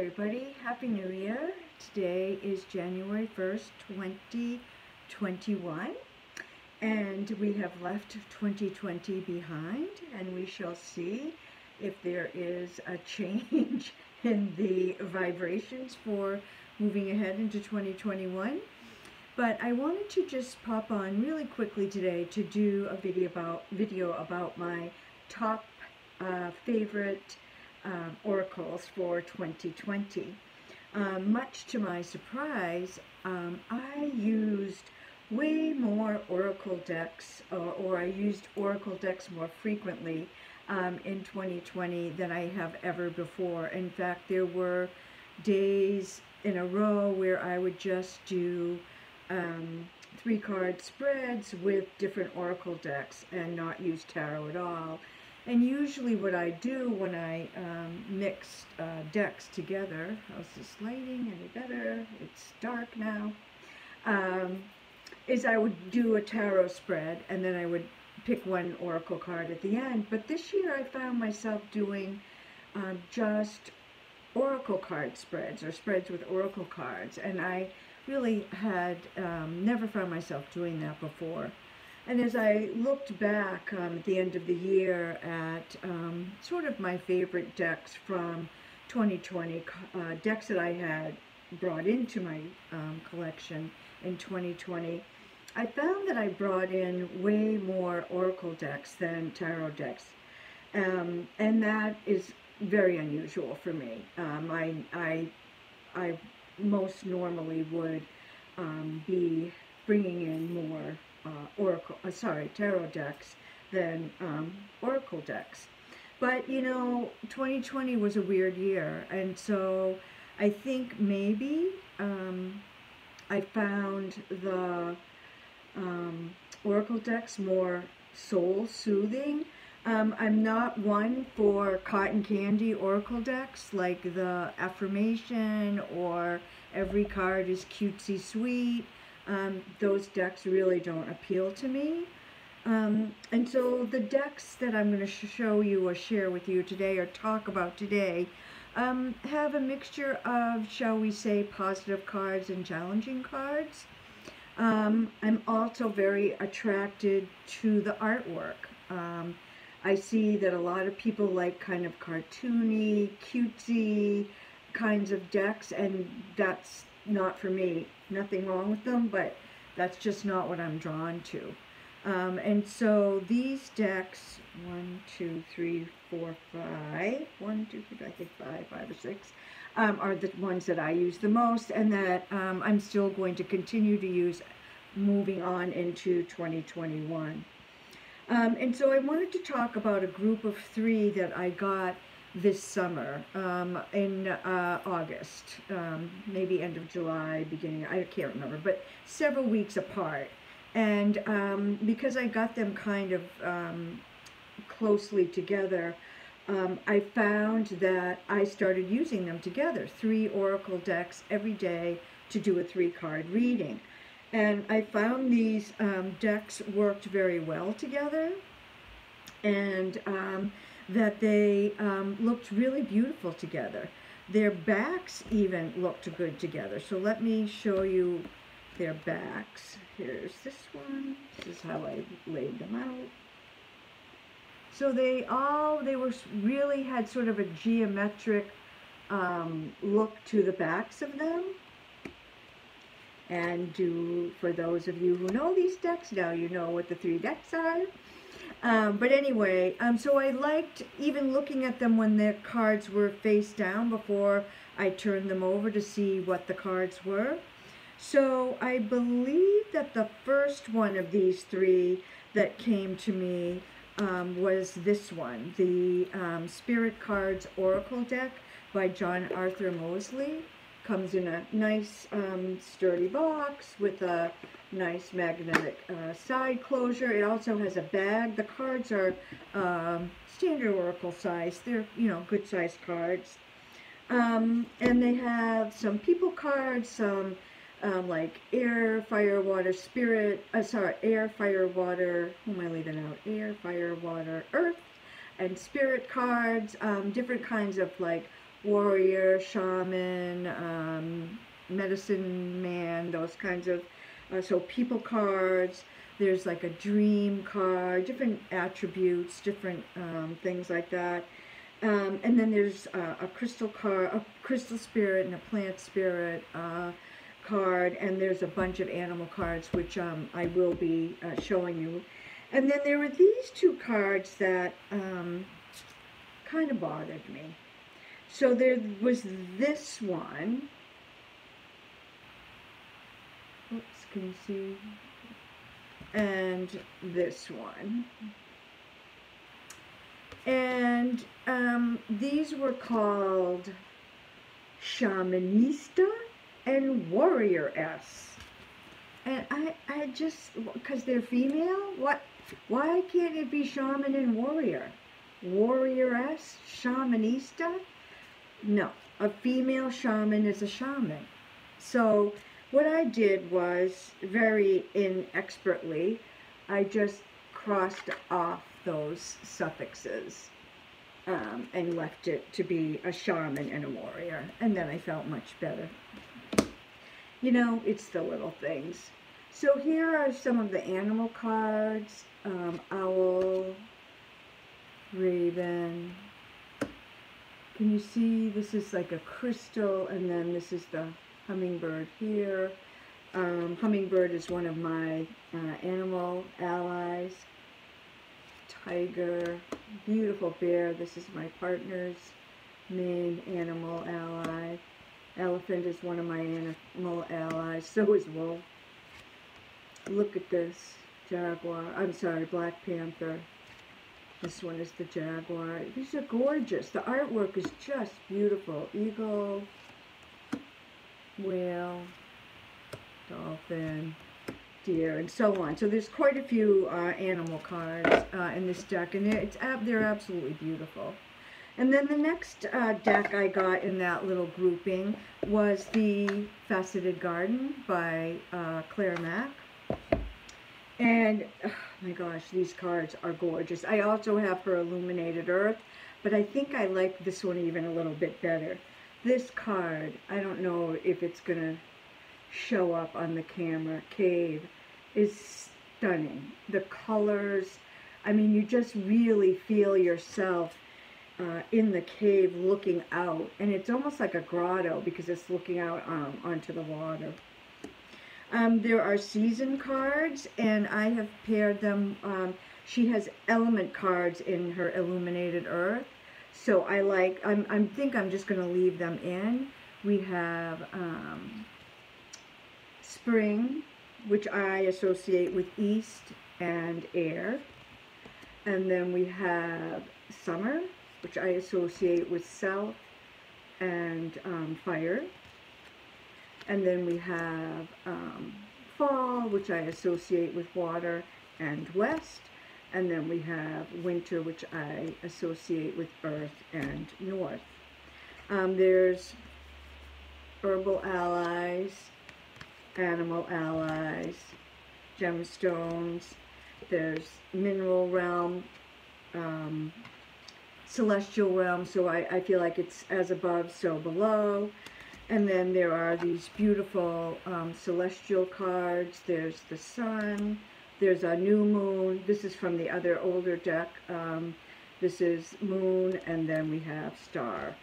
everybody. Happy New Year. Today is January 1st, 2021, and we have left 2020 behind, and we shall see if there is a change in the vibrations for moving ahead into 2021. But I wanted to just pop on really quickly today to do a video about my top favorite oracles for 2020. Much to my surprise, I used way more oracle decks, or I used oracle decks more frequently in 2020 than I have ever before. In fact, there were days in a row where I would just do 3-card spreads with different oracle decks and not use tarot at all. And usually what I do when I mix decks together, how's this lighting any better? It's dark now, is I would do a tarot spread and then I would pick one oracle card at the end. But this year I found myself doing just oracle card spreads, or spreads with oracle cards, and I really had never found myself doing that before. And as I looked back at the end of the year at sort of my favorite decks from 2020, decks that I had brought into my collection in 2020, I found that I brought in way more oracle decks than tarot decks. And that is very unusual for me. I most normally would be bringing in more tarot decks than oracle decks. But you know, 2020 was a weird year, and so I think maybe I found the oracle decks more soul soothing. I'm not one for cotton candy oracle decks like the affirmation or every card is cutesy sweet. Those decks really don't appeal to me. And so the decks that I'm going to show you or share with you today or talk about today have a mixture of, shall we say, positive cards and challenging cards. I'm also very attracted to the artwork. I see that a lot of people like kind of cartoony, cutesy kinds of decks, and that's not for me. Nothing wrong with them, but that's just not what I'm drawn to. And so these decks, 1, 2, 3, 4, 5, 1, 2, 3, I think 5 or 6, are the ones that I use the most, and that I'm still going to continue to use moving on into 2021. And so I wanted to talk about a group of 3 that I got this summer in August, maybe end of July, beginning, I can't remember, but several weeks apart. And because I got them kind of closely together, I found that I started using them together, 3 oracle decks every day to do a 3-card reading. And I found these decks worked very well together, and that they looked really beautiful together. Their backs even looked good together. So let me show you their backs. Here's this one. This is how I laid them out. So they really had sort of a geometric look to the backs of them. And for those of you who know these decks, now you know what the 3 decks are. But anyway, so I liked even looking at them when the cards were face down before I turned them over to see what the cards were. So I believe that the first one of these 3 that came to me was this one, the Spirit Cards Oracle deck by John Arthur Mosley. Comes in a nice sturdy box with a nice magnetic side closure. It also has a bag. The cards are standard oracle size. They're, you know, good sized cards. And they have some people cards, some like air, fire, water, spirit, air, fire, water, who am I leaving out? Air, fire, water, earth, and spirit cards, different kinds of like warrior, shaman, medicine man, those kinds of, so people cards. There's like a dream card, different attributes, different things like that. And then there's a crystal card, a crystal spirit and a plant spirit card, and there's a bunch of animal cards, which I will be showing you. And then there were these two cards that kind of bothered me. So there was this one. Oops, can you see? And this one. And these were called Shamanista and Warrior-S. And I just, because they're female, why can't it be Shaman and Warrior? Warrior-S? Shamanista? No, a female shaman is a shaman. So what I did was, very inexpertly, I just crossed off those suffixes and left it to be a shaman and a warrior. And then I felt much better. You know, it's the little things. So here are some of the animal cards. Owl, raven. Can you see? This is like a crystal, and then this is the hummingbird here. Hummingbird is one of my animal allies. Tiger, beautiful bear. This is my partner's main animal ally. Elephant is one of my animal allies. So is wolf. Look at this. Jaguar. I'm sorry, Black Panther. This one is the jaguar. These are gorgeous. The artwork is just beautiful. Eagle, whale, dolphin, deer, and so on. So there's quite a few animal cards in this deck, and they're absolutely beautiful. And then the next deck I got in that little grouping was the Faceted Garden by Claire Mack. And, oh my gosh, these cards are gorgeous. I also have her Illuminated Earth, but I think I like this one even a little bit better. This card, I don't know if it's going to show up on the camera, Cave, is stunning. The colors, I mean, you just really feel yourself in the cave looking out. And it's almost like a grotto because it's looking out onto the water. There are season cards, and I have paired them. She has element cards in her Illuminated Earth, so I think I'm just going to leave them in. We have spring, which I associate with east and air, and then we have summer, which I associate with south and fire. And then we have fall, which I associate with water and west. And then we have winter, which I associate with earth and north. There's herbal allies, animal allies, gemstones. There's mineral realm, celestial realm. So I feel like it's as above, so below. And then there are these beautiful celestial cards. There's the sun. There's a new moon. This is from the other older deck. This is moon, and then we have star.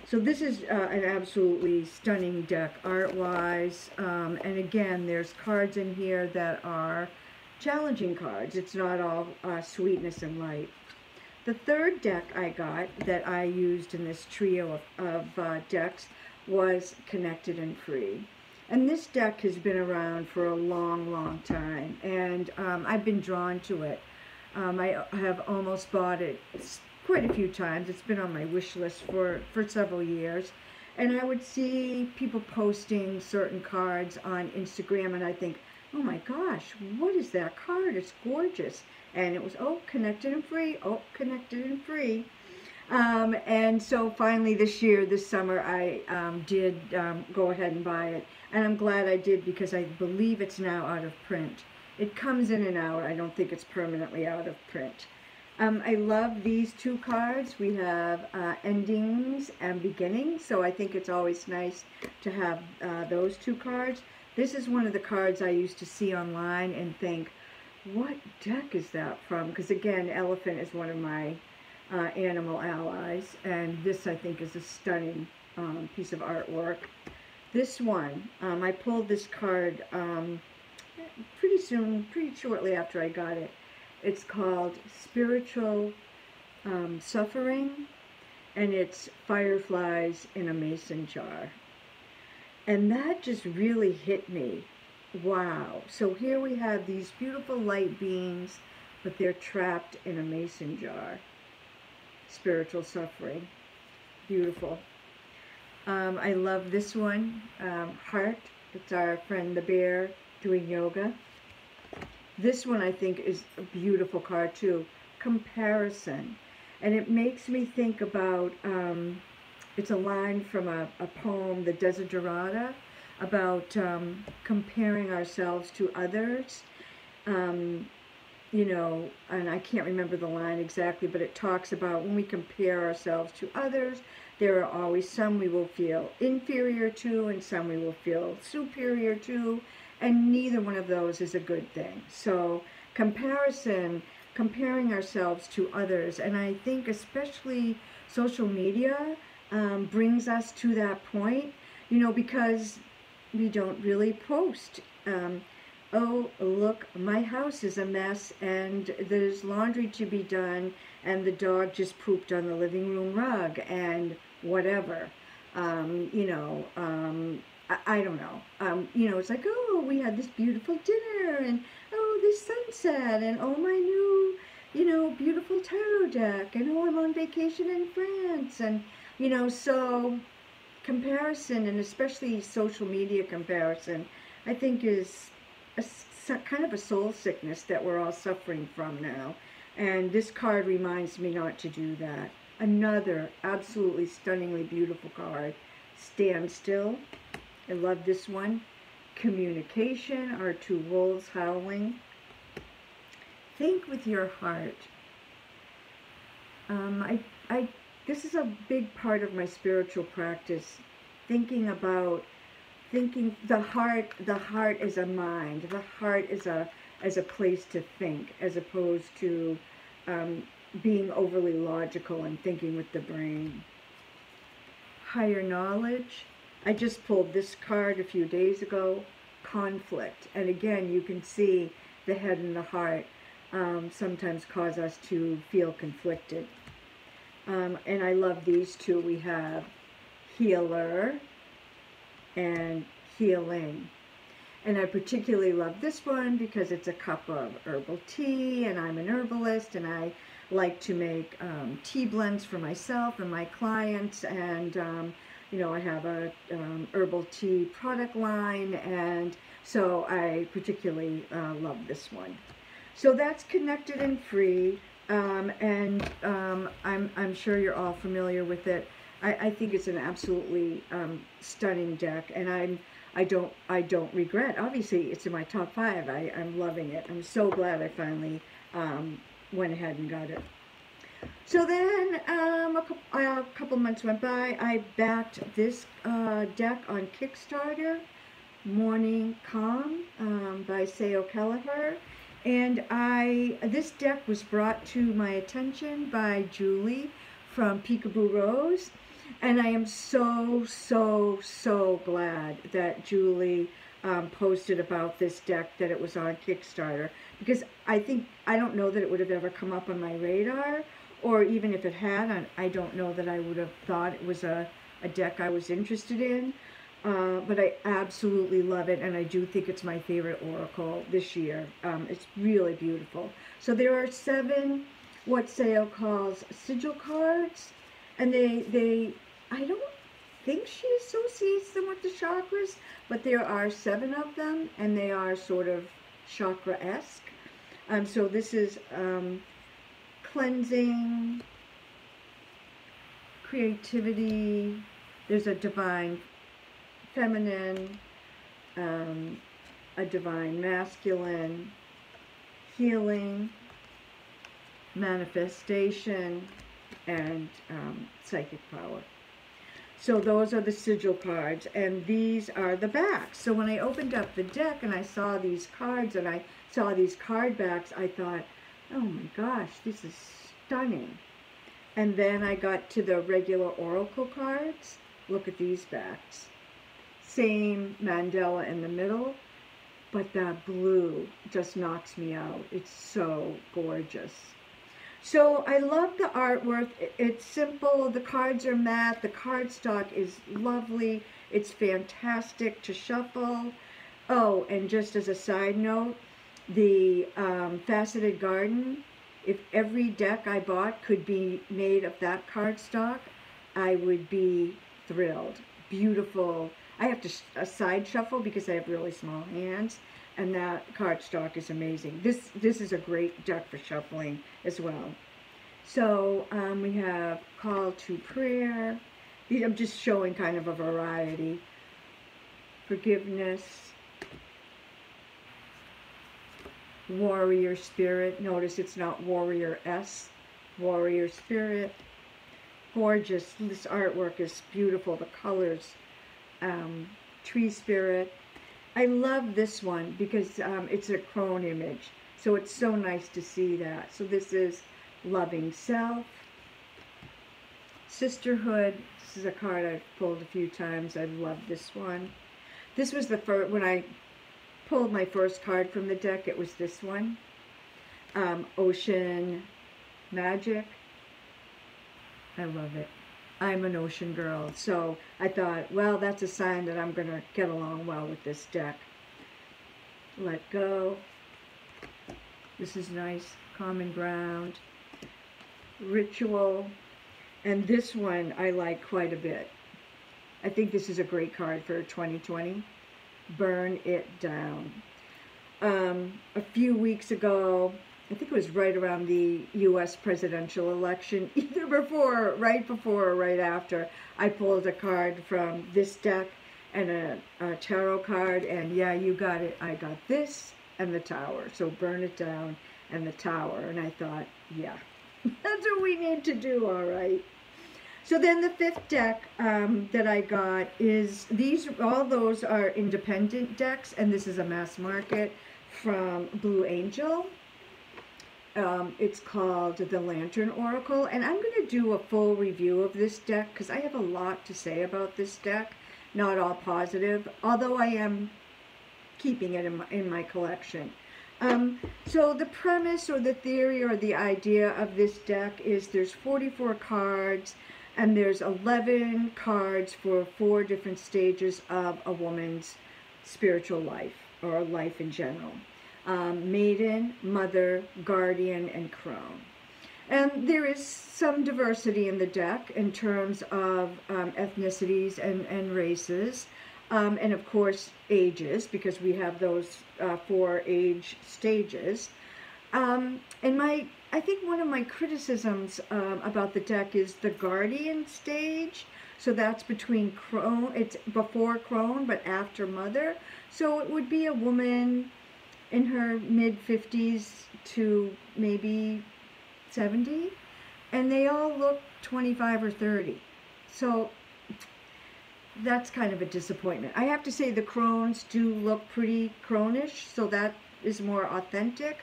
So this is an absolutely stunning deck art-wise. And again, there's cards in here that are challenging cards. It's not all sweetness and light. The third deck I got that I used in this trio of decks was Connected and Free. And this deck has been around for a long, long time, and I've been drawn to it. I have almost bought it quite a few times. It's been on my wish list for several years. And I would see people posting certain cards on Instagram, and I think, oh my gosh, what is that card? It's gorgeous. And it was, oh, Connected and Free, oh, Connected and Free. And so finally this summer, I did go ahead and buy it. And I'm glad I did, because I believe it's now out of print. It comes in and out. I don't think it's permanently out of print. I love these two cards. We have endings and beginnings, so I think it's always nice to have those two cards. This is one of the cards I used to see online and think, what deck is that from? Because again, elephant is one of my animal allies, and this I think is a stunning piece of artwork. This one, I pulled this card pretty shortly after I got it. It's called Spiritual Suffering, and it's fireflies in a mason jar. And that just really hit me. Wow. So here we have these beautiful light beings, but they're trapped in a mason jar. Spiritual suffering. Beautiful. I love this one, Heart. It's our friend the bear doing yoga. This one I think is a beautiful card too, Comparison. And it makes me think about, it's a line from a poem, The Desiderata, about comparing ourselves to others. You know, and I can't remember the line exactly, but it talks about when we compare ourselves to others, there are always some we will feel inferior to and some we will feel superior to, and neither one of those is a good thing. So comparison, comparing ourselves to others, and I think especially social media brings us to that point, you know, because we don't really post. Oh, look, my house is a mess and there's laundry to be done and the dog just pooped on the living room rug and whatever. You know, I don't know. You know, it's like, oh, we had this beautiful dinner and oh, this sunset and oh, my new, you know, beautiful tarot deck and oh, I'm on vacation in France. And, you know, so comparison, and especially social media comparison, I think is kind of a soul sickness that we're all suffering from now. And this card reminds me not to do that. Another absolutely stunningly beautiful card, Stand Still. I love this one. Communication, our two wolves howling. Think with your heart. This is a big part of my spiritual practice. Thinking the heart is a mind. The heart is a place to think, as opposed to being overly logical and thinking with the brain. Higher knowledge. I just pulled this card a few days ago. Conflict. And again, you can see the head and the heart sometimes cause us to feel conflicted. And I love these two. We have Healer and Healing. And I particularly love this one because it's a cup of herbal tea, and I'm an herbalist, and I like to make tea blends for myself and my clients, and you know, I have a herbal tea product line, and so I particularly love this one. So that's Connected and Free, and I'm sure you're all familiar with it. I think it's an absolutely stunning deck, and I don't regret. Obviously, it's in my top 5. I'm loving it. I'm so glad I finally went ahead and got it. So then a couple months went by. I backed this deck on Kickstarter, Morning Calm by Sayo Kelleher. And this deck was brought to my attention by Julie from Peekaboo Rose. And I am so, so, so glad that Julie posted about this deck, that it was on Kickstarter. Because I don't know that it would have ever come up on my radar. Or even if it had, I don't know that I would have thought it was a deck I was interested in. But I absolutely love it, and I do think it's my favorite oracle this year. It's really beautiful. So there are 7 what Sayo calls sigil cards, and I don't think she associates them with the chakras, but there are 7 of them, and they are sort of chakra-esque. So this is cleansing, creativity, there's a divine feminine, a divine masculine, healing, manifestation, and psychic power. So those are the sigil cards, and these are the backs. So when I opened up the deck and I saw these cards and I saw these card backs, I thought, oh my gosh, this is stunning. And then I got to the regular oracle cards. Look at these backs. Same mandala in the middle, but that blue just knocks me out. It's so gorgeous. So I love the artwork. It's simple. The cards are matte. The cardstock is lovely. It's fantastic to shuffle. Oh, and just as a side note, the Faceted Garden, if every deck I bought could be made of that cardstock, I would be thrilled. Beautiful. I have to side shuffle because I have really small hands, and that cardstock is amazing. This is a great deck for shuffling as well. So we have Call to Prayer. I'm just showing kind of a variety. Forgiveness. Warrior Spirit. Notice it's not Warrior S. Warrior Spirit. Gorgeous. This artwork is beautiful. The colors. Tree Spirit. I love this one because it's a crone image. So it's so nice to see that. So this is Loving Self. Sisterhood. This is a card I've pulled a few times. I love this one. This was the first, when I pulled my first card from the deck, it was this one. Ocean Magic. I love it. I'm an ocean girl, so I thought, well, that's a sign that I'm going to get along well with this deck. Let Go. This is nice. Common Ground. Ritual. And this one I like quite a bit. I think this is a great card for 2020. Burn It Down. A few weeks ago, I think it was right around the U.S. presidential election, either right before or right after, I pulled a card from this deck and a tarot card, and yeah, you got it. I got this and the Tower. So Burn It Down and the Tower. And I thought, yeah, that's what we need to do, all right. So then the fifth deck that I got is all those are independent decks, and this is a mass market from Blue Angel. It's called the Lantern Oracle, and I'm going to do a full review of this deck because I have a lot to say about this deck. Not all positive, although I am keeping it in my collection. So the premise or the theory or the idea of this deck is there's 44 cards, and there's 11 cards for 4 different stages of a woman's spiritual life, or life in general. Maiden, Mother, Guardian, and Crone. And there is some diversity in the deck in terms of ethnicities and races, and of course ages, because we have those 4 age stages. I think one of my criticisms about the deck is the Guardian stage. So that's between Crone, it's before Crone, but after Mother. So it would be a woman in her mid-50s to maybe 70, and they all look 25 or 30. So that's kind of a disappointment. I have to say the Crones do look pretty cronish, so that is more authentic.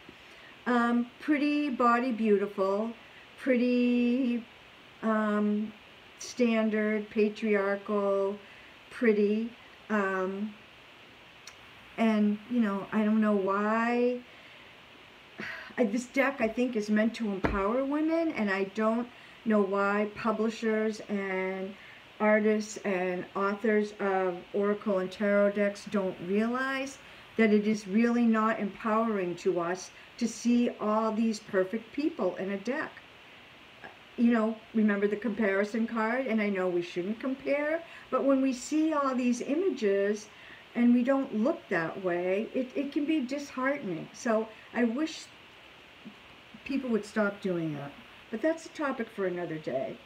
Pretty body beautiful, pretty standard, patriarchal, pretty, and you know, I don't know why this deck I think is meant to empower women, and I don't know why publishers and artists and authors of oracle and tarot decks don't realize that it is really not empowering to us to see all these perfect people in a deck. You know, remember the comparison card, and I know we shouldn't compare, but when we see all these images and we don't look that way, it can be disheartening. So I wish people would stop doing that. But that's a topic for another day.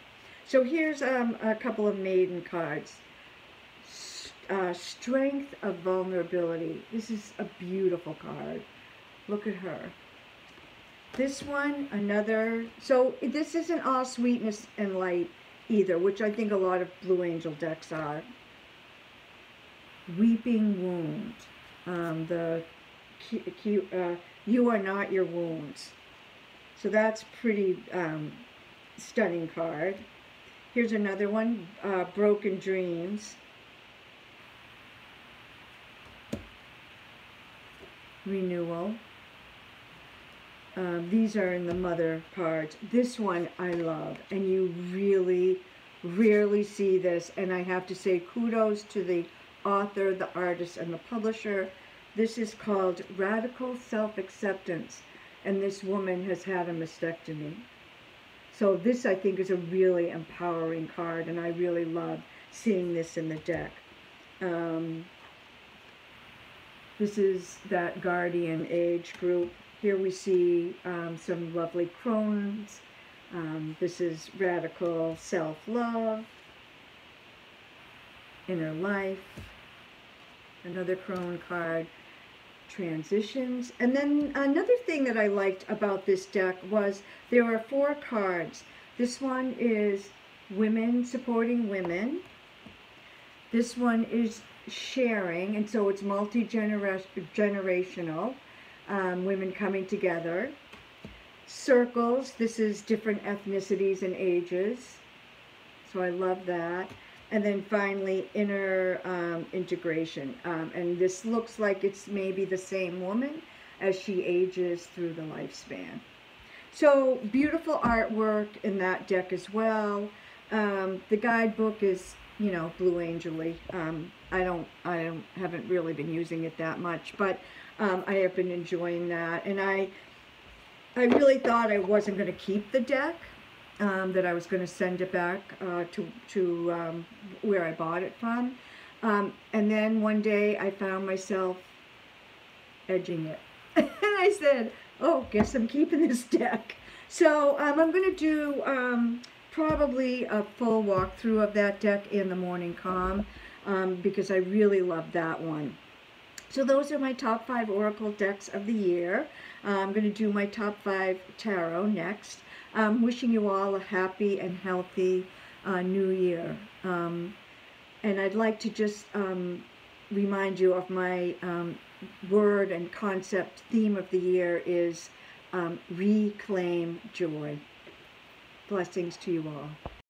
So here's a couple of maiden cards. Strength of Vulnerability. This is a beautiful card. Look at her. This one, another, so this isn't all sweetness and light either, which I think a lot of Blue Angel decks are. Weeping Wound. The You Are Not Your Wounds. So that's pretty stunning card. Here's another one, Broken Dreams. Renewal. These are in the Mother cards. This one I love, and you really rarely see this, and I have to say kudos to the author, the artist, and the publisher. This is called Radical Self-Acceptance, and this woman has had a mastectomy. So this, I think, is a really empowering card, and I really love seeing this in the deck. This is that Guardian age group. Here we see some lovely crones. This is Radical Self-Love, Inner Life, another crone card, Transitions. And then another thing that I liked about this deck was there are 4 cards. This one is Women Supporting Women. This one is Sharing, and so it's multi-generational, women coming together. Circles, this is different ethnicities and ages, so I love that. And then finally, Inner Integration, and this looks like it's maybe the same woman as she ages through the lifespan. So beautiful artwork in that deck as well. The guidebook is, you know, Blue Angel-y. I haven't really been using it that much, but I have been enjoying that. And I really thought I wasn't going to keep the deck, that I was going to send it back to where I bought it from. And then one day I found myself edging it. And I said, oh, guess I'm keeping this deck. So I'm going to do probably a full walkthrough of that deck in the Morning Calm, because I really love that one. So those are my top 5 Oracle decks of the year. I'm going to do my top 5 tarot next. Wishing you all a happy and healthy new year. And I'd like to just remind you of my word and concept theme of the year is reclaim joy. Blessings to you all.